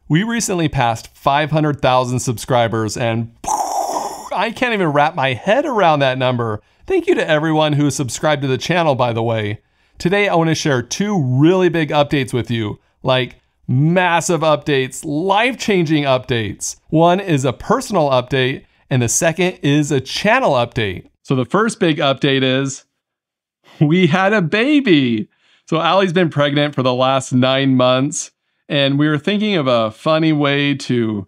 We recently passed 500,000 subscribers and I can't even wrap my head around that number. Thank you to everyone who has subscribed to the channel, by the way. Today, I want to share two really big updates with you, like massive updates, life-changing updates. One is a personal update, and the second is a channel update. So the first big update is we had a baby. So Allie's been pregnant for the last 9 months, and we were thinking of a funny way to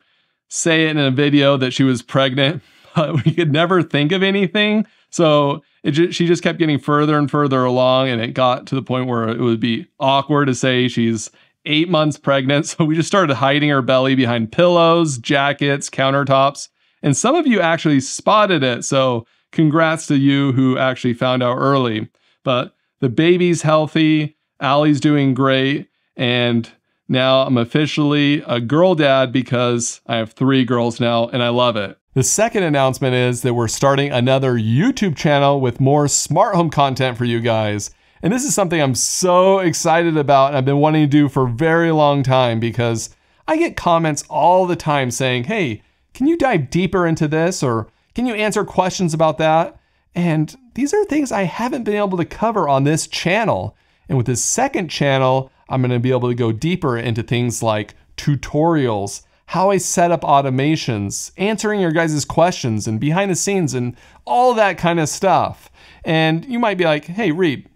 say it in a video that she was pregnant, but we could never think of anything. So she just kept getting further and further along, and it got to the point where it would be awkward to say she's 8 months pregnant. So we just started hiding her belly behind pillows, jackets, countertops, and some of you actually spotted it. So congrats to you who actually found out early. But the baby's healthy, Allie's doing great, and now I'm officially a girl dad because I have 3 girls now, and I love it. The second announcement is that we're starting another YouTube channel with more smart home content for you guys. And this is something I'm so excited about and I've been wanting to do for a very long time because I get comments all the time saying, hey, can you dive deeper into this? Or can you answer questions about that? And these are things I haven't been able to cover on this channel. And with this second channel, I'm going to be able to go deeper into things like tutorials, how I set up automations, answering your guys' questions and behind the scenes and all that kind of stuff. And you might be like, hey, Reed,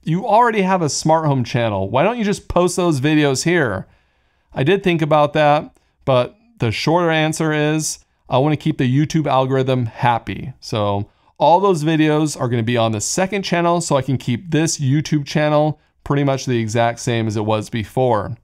you already have a smart home channel. Why don't you just post those videos here? I did think about that, but the shorter answer is I want to keep the YouTube algorithm happy. So all those videos are going to be on the second channel so I can keep this YouTube channel pretty much the exact same as it was before.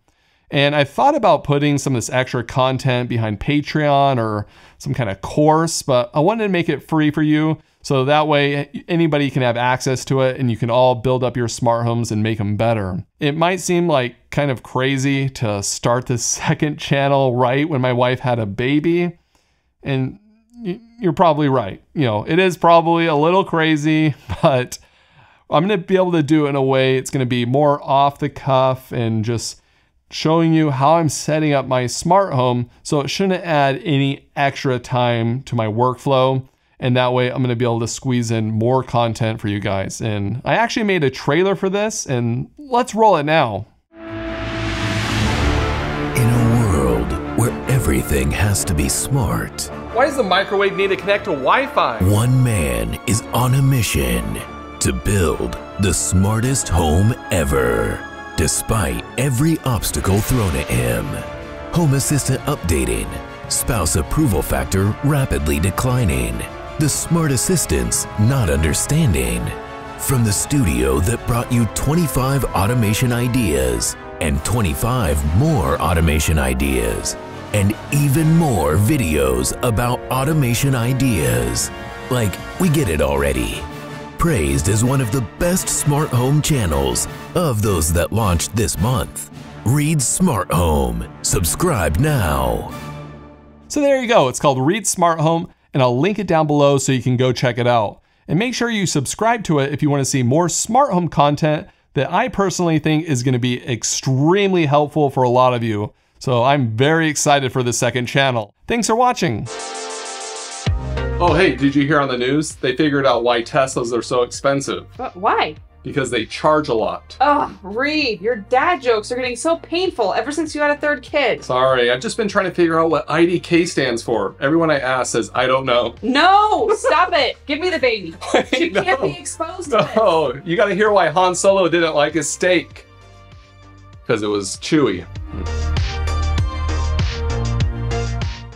And I thought about putting some of this extra content behind Patreon or some kind of course, but I wanted to make it free for you so that way anybody can have access to it and you can all build up your smart homes and make them better. It might seem like kind of crazy to start the second channel right when my wife had a baby, and you're probably right. You know, it is probably a little crazy, but I'm going to be able to do it in a way it's going to be more off the cuff and just showing you how I'm setting up my smart home so it shouldn't add any extra time to my workflow. And that way I'm going to be able to squeeze in more content for you guys. And I actually made a trailer for this and let's roll it now. In a world where everything has to be smart. Why does the microwave need to connect to Wi-Fi? One man is on a mission to build the smartest home ever. Despite every obstacle thrown at him, Home Assistant updating, spouse approval factor rapidly declining, the smart assistants not understanding. From the studio that brought you 25 automation ideas and 25 more automation ideas and even more videos about automation ideas. Like, we get it already. Praised as one of the best smart home channels of those that launched this month. Reed Smart Home. Subscribe now. So there you go. It's called Reed Smart Home, and I'll link it down below so you can go check it out. And make sure you subscribe to it if you want to see more smart home content that I personally think is going to be extremely helpful for a lot of you. So I'm very excited for the second channel. Thanks for watching. Oh, hey, did you hear on the news? They figured out why Teslas are so expensive. But why? Because they charge a lot. Oh, Reed, your dad jokes are getting so painful ever since you had a third kid. Sorry, I've just been trying to figure out what IDK stands for. Everyone I ask says, I don't know. No, stop it. Give me the baby. Wait, She no. can't be exposed to this. No, you gotta hear why Han Solo didn't like his steak. Because it was chewy.